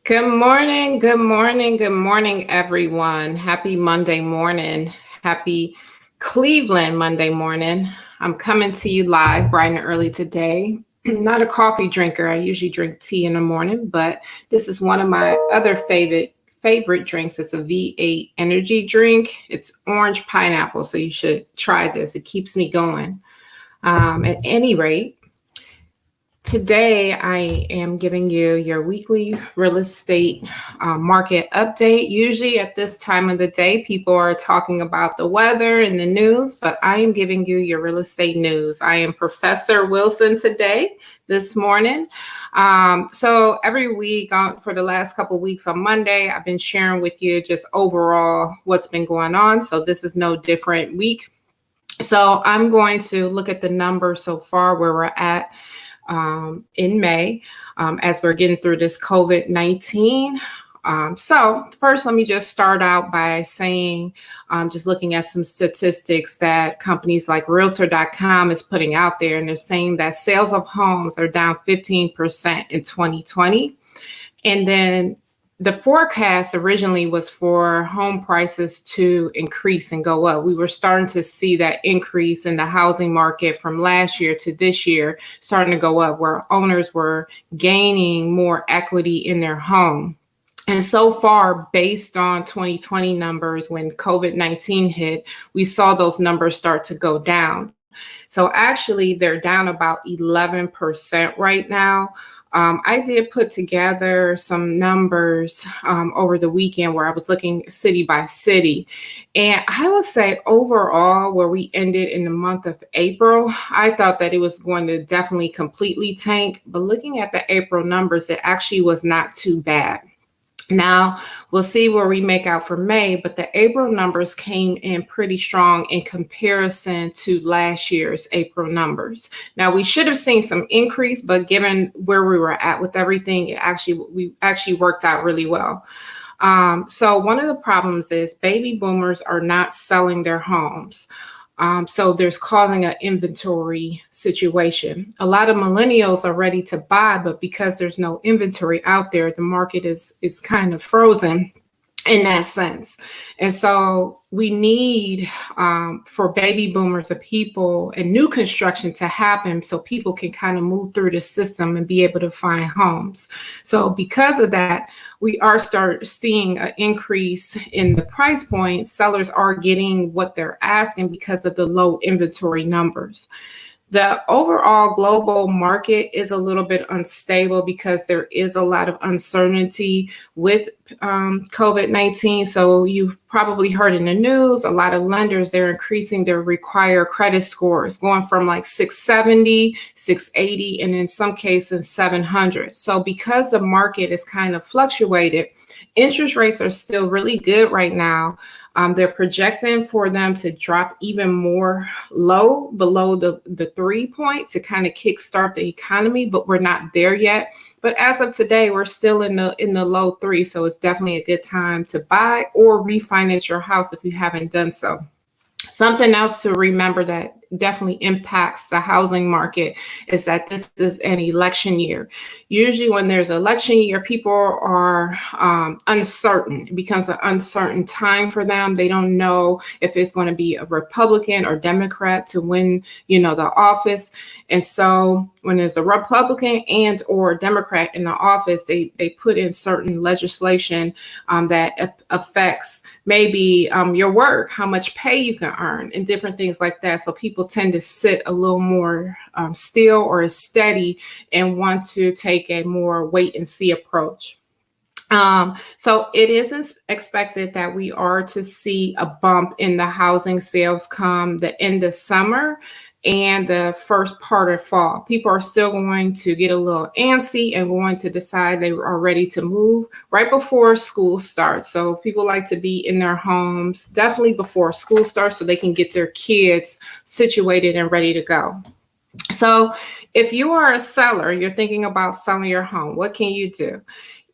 Good morning, good morning, good morning, everyone. Happy Monday morning. Happy Cleveland Monday morning. I'm coming to you live bright and early today. Not a coffee drinker. I usually drink tea in the morning, but this is one of my other favorite drinks. It's a V8 energy drink. It's orange pineapple, so you should try this. It keeps me going. At any rate, today, I am giving you your weekly real estate market update. Usually, at this time of the day, people are talking about the weather and the news, but I am giving you your real estate news. I am Professor Wilson today, this morning. So, every week for the last couple of weeks on Monday, I've been sharing with you just overall what's been going on. So, this is no different week. So, I'm going to look at the numbers so far where we're at in May as we're getting through this COVID-19. So first, let me just start out by saying, just looking at some statistics that companies like Realtor.com is putting out there, and they're saying that sales of homes are down 15% in 2020. And then the forecast originally was for home prices to increase and go up. We were starting to see that increase in the housing market from last year to this year starting to go up, where owners were gaining more equity in their home. And so far, based on 2020 numbers, when COVID-19 hit, we saw those numbers start to go down. So actually, they're down about 11% right now. I did put together some numbers over the weekend where I was looking city by city. And I would say overall, where we ended in the month of April, I thought that it was going to definitely completely tank. But looking at the April numbers, it actually was not too bad. Now, we'll see where we make out for May, but the April numbers came in pretty strong in comparison to last year's April numbers. Now, we should have seen some increase, but given where we were at with everything, we actually worked out really well. So one of the problems is baby boomers are not selling their homes. So there's causing an inventory situation. A lot of millennials are ready to buy, but because there's no inventory out there, the market is kind of frozen in that sense. And so we need for baby boomers, the people, and new construction to happen so people can kind of move through the system and be able to find homes. So because of that, we are seeing an increase in the price point. Sellers are getting what they're asking because of the low inventory numbers. The overall global market is a little bit unstable because there is a lot of uncertainty with COVID-19. So you've probably heard in the news, a lot of lenders, they're increasing their required credit scores, going from like 670, 680, and in some cases 700. So because the market is kind of fluctuated, interest rates are still really good right now. They're projecting for them to drop even more below the 3 point to kind of kickstart the economy, but we're not there yet. But as of today, we're still in the low 3, so it's definitely a good time to buy or refinance your house if you haven't done so. Something else to remember that definitely impacts the housing market is that this is an election year. Usually when there's an election year, people are uncertain. It becomes an uncertain time for them. They don't know if it's going to be a Republican or Democrat to win, the office. And so when there's a Republican and or Democrat in the office, they put in certain legislation that affects maybe your work, how much pay you can earn, and different things like that. So people tend to sit a little more still or steady and want to take a more wait and see approach. So it is expected that we are to see a bump in the housing sales come the end of summer and the first part of fall. People are still going to get a little antsy and going to decide they are ready to move right before school starts. So people like to be in their homes definitely before school starts so they can get their kids situated and ready to go. So if you are a seller, you're thinking about selling your home, what can you do?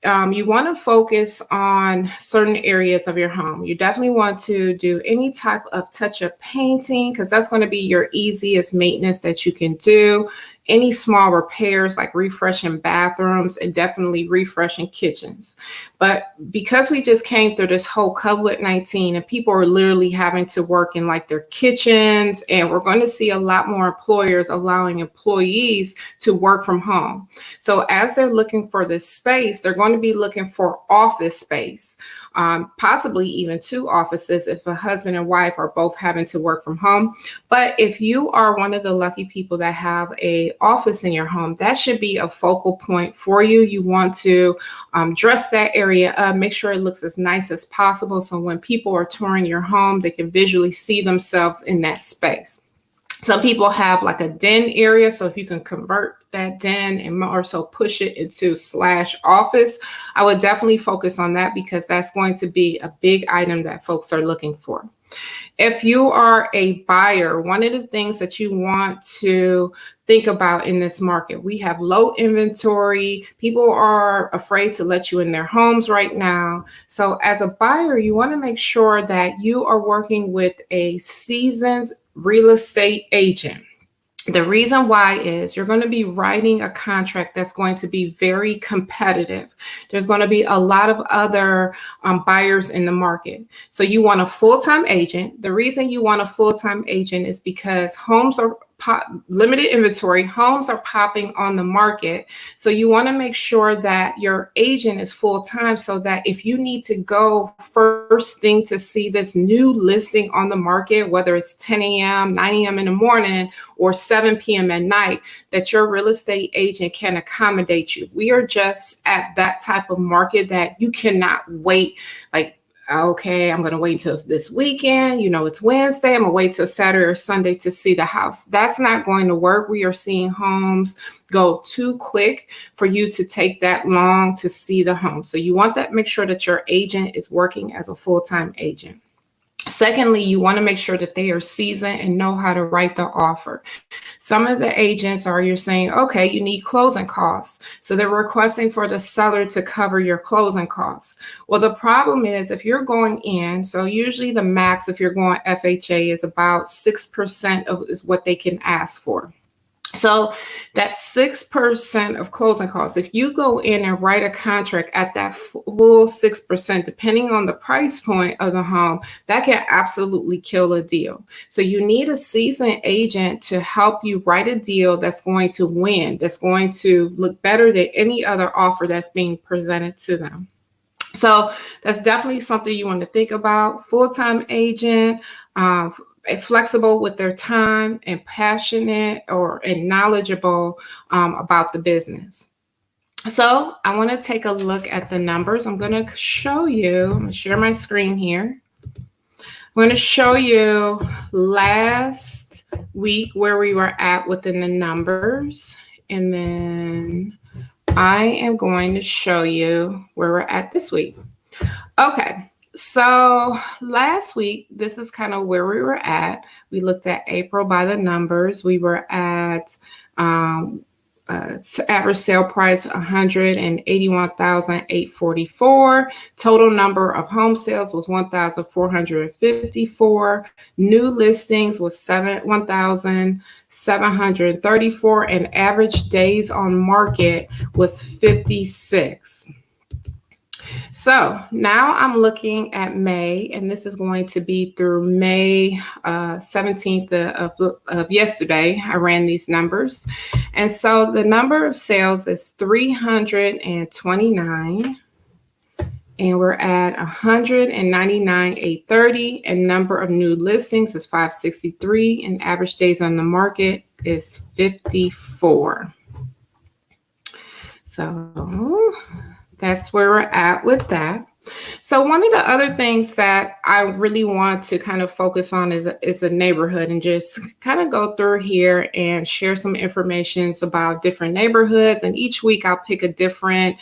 You want to focus on certain areas of your home. You definitely want to do any type of touch-up painting because that's going to be your easiest maintenance that you can do. any small repairs like refreshing bathrooms and definitely refreshing kitchens. But because we just came through this whole COVID-19 and people are literally having to work in like their kitchens, and we're going to see a lot more employers allowing employees to work from home. So as they're looking for this space, they're going to be looking for office space, possibly even 2 offices if a husband and wife are both having to work from home. But if you are one of the lucky people that have a office in your home, that should be a focal point for you. You want to dress that area up, make sure it looks as nice as possible. So when people are touring your home, they can visually see themselves in that space. Some people have like a den area. So if you can convert that den and more so push it into /office, I would definitely focus on that because that's going to be a big item that folks are looking for. If you are a buyer, one of the things that you want to think about in this market, we have low inventory. People are afraid to let you in their homes right now. So as a buyer, you want to make sure that you are working with a seasoned real estate agent. The reason why is you're going to be writing a contract that's going to be very competitive. There's going to be a lot of other buyers in the market. So you want a full-time agent. The reason you want a full-time agent is because homes are limited inventory. Homes are popping on the market. So you want to make sure that your agent is full-time so that if you need to go first thing to see this new listing on the market, whether it's 10 a.m., 9 a.m. in the morning, or 7 p.m. at night, that your real estate agent can accommodate you. We are just at that type of market that you cannot wait. Like, okay, I'm going to wait until this weekend. It's Wednesday. I'm going to wait till Saturday or Sunday to see the house. That's not going to work. We are seeing homes go too quick for you to take that long to see the home. So you want that, make sure that your agent is working as a full-time agent. Secondly, you want to make sure that they are seasoned and know how to write the offer. Some of the agents you're saying, okay, you need closing costs. So they're requesting for the seller to cover your closing costs. Well, the problem is if you're going in, so usually the max, if you're going FHA, is about 6% is what they can ask for. So that's 6% of closing costs. If you go in and write a contract at that full 6%, depending on the price point of the home, that can absolutely kill a deal. So you need a seasoned agent to help you write a deal that's going to win, that's going to look better than any other offer that's being presented to them. So that's definitely something you want to think about. Full-time agent, flexible with their time, and passionate and knowledgeable about the business. So I want to take a look at the numbers. I'm going to show you, I'm going to share my screen here. I'm going to show you last week where we were at within the numbers. And then I am going to show you where we're at this week. Okay. So last week, this is kind of where we were at. We looked at April by the numbers. We were at average sale price $181,844. Total number of home sales was 1,454. New listings was 1,734, and average days on market was 56. So now I'm looking at May, and this is going to be through May 17th of yesterday. I ran these numbers. And so the number of sales is 329. And we're at 199,830. And number of new listings is 563. And average days on the market is 54. So that's where we're at with that. So one of the other things that I really want to kind of focus on is a neighborhood, and just kind of go through here and share some information about different neighborhoods. And each week I'll pick a different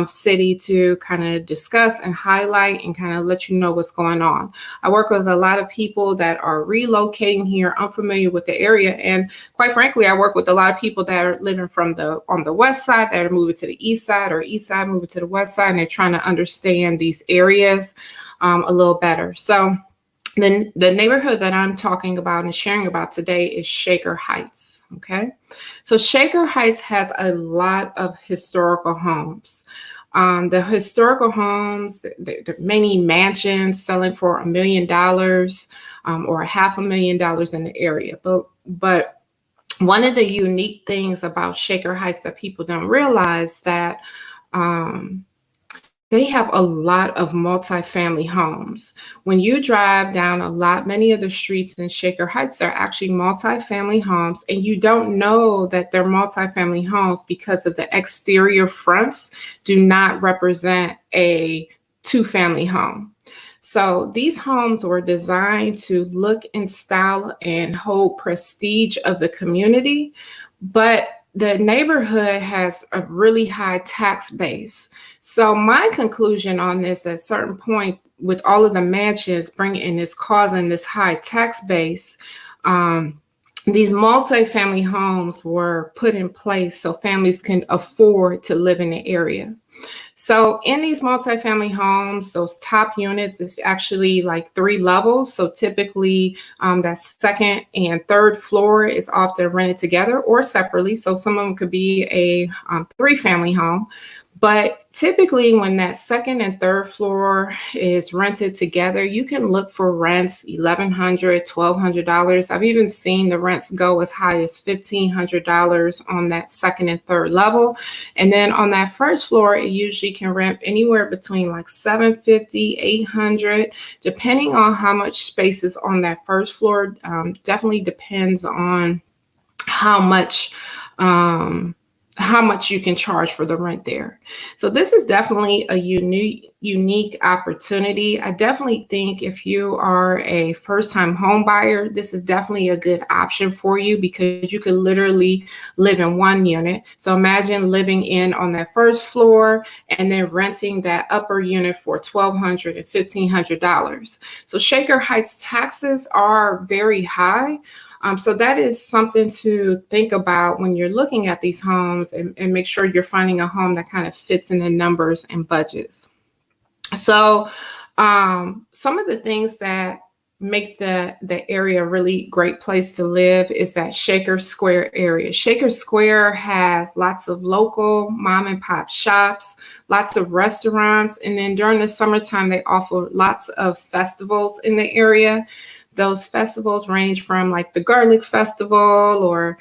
city to kind of discuss and highlight and kind of let you know what's going on. I work with a lot of people that are relocating here, unfamiliar with the area. And quite frankly, I work with a lot of people that are living on the west side that are moving to the east side, or east side moving to the west side, and they're trying to understand these areas a little better. So then the neighborhood that I'm talking about and sharing about today is Shaker Heights. Okay. So Shaker Heights has a lot of historical homes. The historical homes, the many mansions selling for $1 million or $500,000 in the area. But one of the unique things about Shaker Heights that people don't realize that um, they have a lot of multifamily homes. When you drive down many of the streets in Shaker Heights are actually multifamily homes, and you don't know that they're multifamily homes because of the exterior fronts do not represent a two-family home. So these homes were designed to look and style and hold prestige of the community, but the neighborhood has a really high tax base. So my conclusion on this at a certain point with all of the mansions bringing is causing this high tax base, these multifamily homes were put in place so families can afford to live in the area. So in these multifamily homes, those top units is actually like 3 levels. So typically that second and third floor is often rented together or separately. So some of them could be a 3-family home. But typically when that second and third floor is rented together, you can look for rents $1,100, $1,200. I've even seen the rents go as high as $1,500 on that second and third level. And then on that first floor, it usually can rent anywhere between like $750, $800, depending on how much space is on that first floor. Definitely depends on how much you can charge for the rent there. So this is definitely a unique opportunity. I definitely think if you are a first-time home buyer, this is definitely a good option for you because you could literally live in one unit. So imagine living on that first floor and then renting that upper unit for $1,200 and $1,500. So Shaker Heights taxes are very high. So that is something to think about when you're looking at these homes and make sure you're finding a home that kind of fits in the numbers and budgets. So some of the things that make the area a really great place to live is that Shaker Square area. Shaker Square has lots of local mom and pop shops, lots of restaurants, and then during the summertime, they offer lots of festivals in the area. Those festivals range from like the Garlic Festival or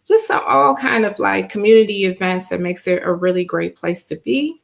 just all kind of like community events that makes it a really great place to be.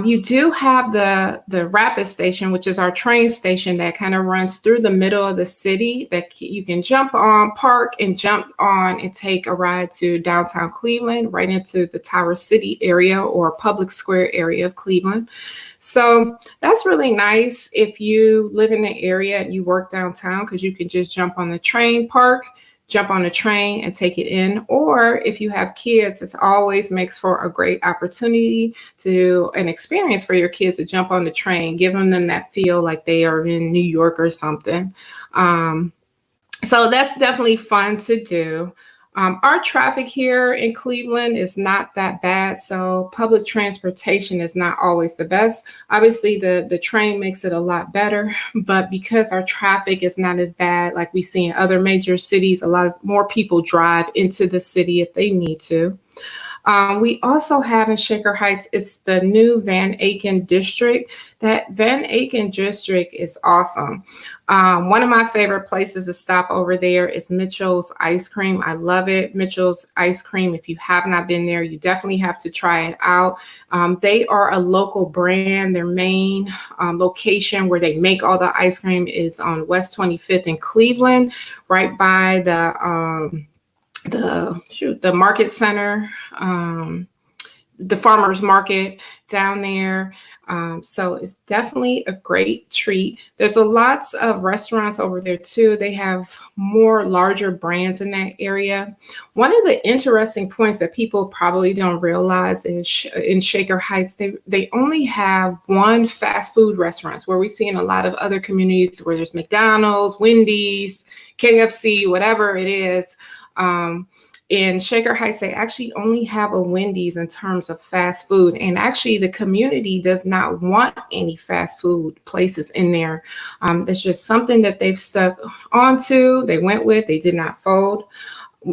You do have the Rapid Station, which is our train station that kind of runs through the middle of the city that you can jump on, park and jump on and take a ride to downtown Cleveland, right into the Tower City area or Public Square area of Cleveland. So that's really nice if you live in the area and you work downtown because you can just jump on the train, jump on a train and take it in. Or if you have kids, it always makes for a great opportunity an experience for your kids to jump on the train, giving them that feel like they are in New York or something. So that's definitely fun to do. Our traffic here in Cleveland is not that bad, so public transportation is not always the best. Obviously, the train makes it a lot better, but because our traffic is not as bad like we see in other major cities, a lot of more people drive into the city if they need to. We also have in Shaker Heights, it's the new Van Aken district. That Van Aken district is awesome. One of my favorite places to stop over there is Mitchell's Ice Cream. I love it. Mitchell's Ice Cream. If you have not been there, you definitely have to try it out. They are a local brand. Their main location where they make all the ice cream is on West 25th in Cleveland, right by the market center, the farmers market down there. So it's definitely a great treat. There's a lots of restaurants over there too. They have more larger brands in that area. One of the interesting points that people probably don't realize is in Shaker Heights, they only have one fast food restaurant, where we see in a lot of other communities where there's McDonald's, Wendy's, KFC, whatever it is. In Shaker Heights, they actually only have a Wendy's in terms of fast food. And actually, the community does not want any fast food places in there. It's just something that they've stuck onto, they went with, they did not fold.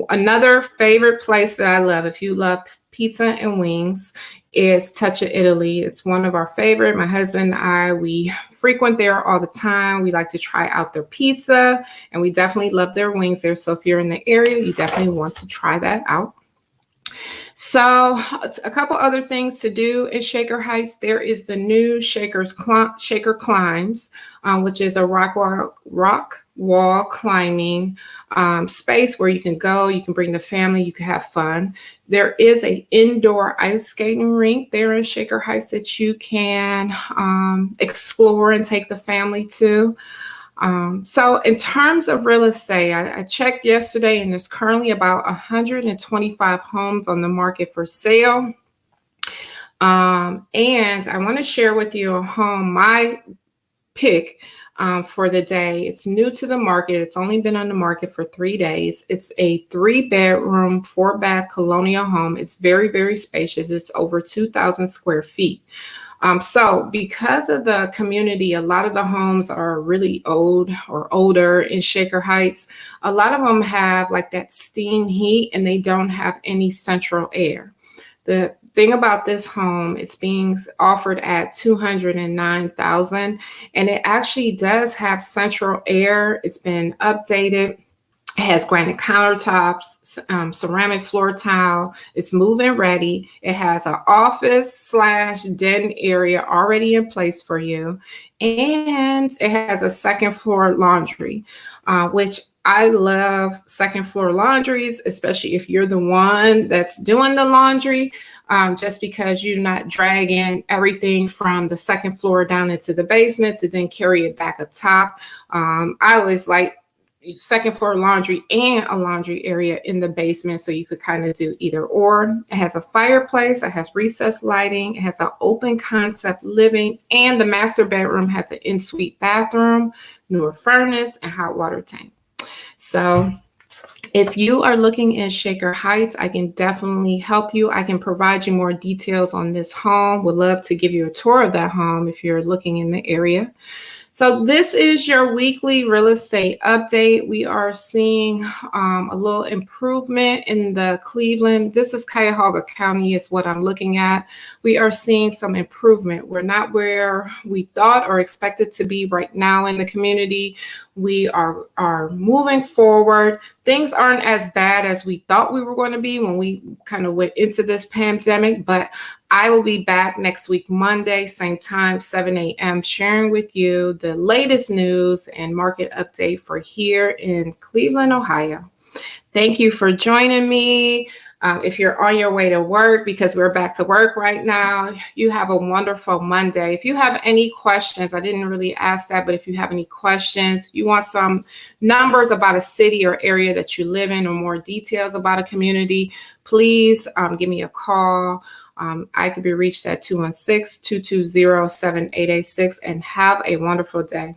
Another favorite place that I love, if you love pizza and wings, is Touch of Italy. It's one of our favorite. My husband and I, we frequent there all the time. We like to try out their pizza, and we definitely love their wings there. So if you're in the area, you definitely want to try that out. So a couple other things to do in Shaker Heights. There is the new Shaker Climbs, which is a rock wall climbing space where you can go, you can bring the family, you can have fun. There is an indoor ice skating rink there in Shaker Heights that you can explore and take the family to. So in terms of real estate, I checked yesterday, and there's currently about 125 homes on the market for sale. And I want to share with you a home, my pick for the day. It's new to the market. It's only been on the market for 3 days. It's a 3-bedroom, 4-bath colonial home. It's very, very spacious. It's over 2,000 square feet. So because of the community, a lot of the homes are really old or older in Shaker Heights. A lot of them have like that steam heat, and they don't have any central air. The thing about this home, it's being offered at $209,000, and it actually does have central air. It's been updated. It has granite countertops, ceramic floor tile. It's move-in ready. It has an office/den area already in place for you. And it has a second floor laundry, which I love second floor laundries, especially if you're the one that's doing the laundry, just because you're not dragging everything from the second floor down into the basement to then carry it back up top. I always like second floor laundry and a laundry area in the basement, so you could kind of do either or. It has a fireplace, it has recessed lighting, it has an open concept living, and the master bedroom has an ensuite bathroom, newer furnace, and hot water tank. So if you are looking in Shaker Heights, I can definitely help you. I can provide you more details on this home. Would love to give you a tour of that home if you're looking in the area. So this is your weekly real estate update. We are seeing a little improvement in the Cleveland. This is Cuyahoga County is what I'm looking at. We are seeing some improvement. We're not where we thought or expected to be right now in the community. We are moving forward. Things aren't as bad as we thought we were going to be when we kind of went into this pandemic, but I will be back next week, Monday, same time, 7 a.m., sharing with you the latest news and market update for here in Cleveland, Ohio. Thank you for joining me. If you're on your way to work, because we're back to work right now, you have a wonderful Monday. If you have any questions, I didn't really ask that, but if you have any questions, you want some numbers about a city or area that you live in or more details about a community, please give me a call. I could be reached at 216-220-7886, and have a wonderful day.